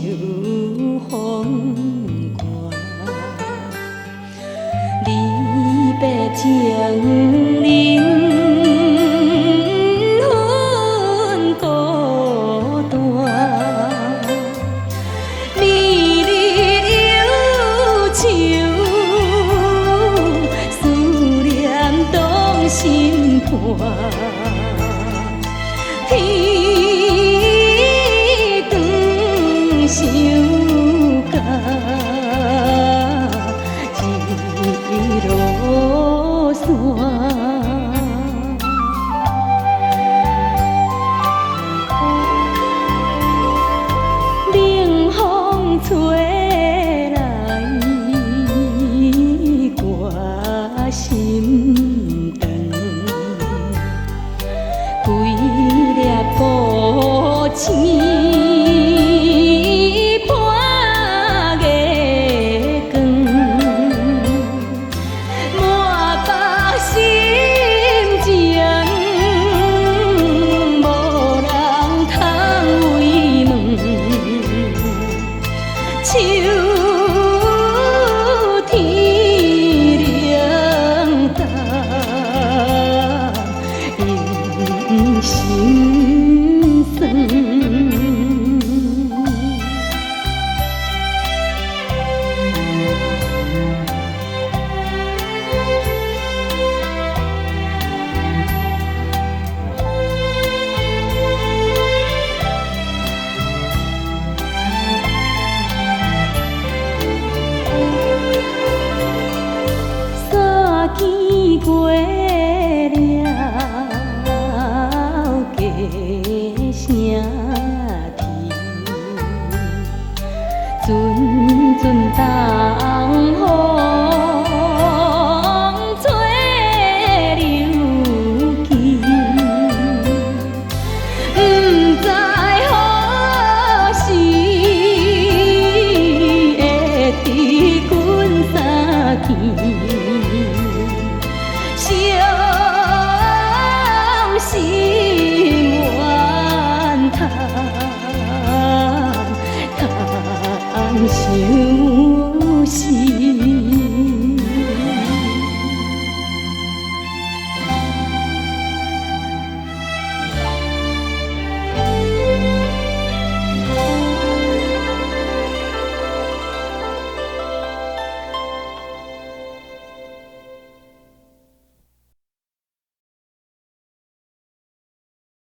风寒，离别情人分孤单，绵日忧愁，思念当心伴。天长想甲一路山。冷风吹来，我心肠。规粒孤星伴月光，满腹心情无人通慰问。秋天凉淡，心酸。三更过了，鸡声啼，阵阵东风吹柳枝，不知何时会伫阮相见。伤心怨叹，叹伤心。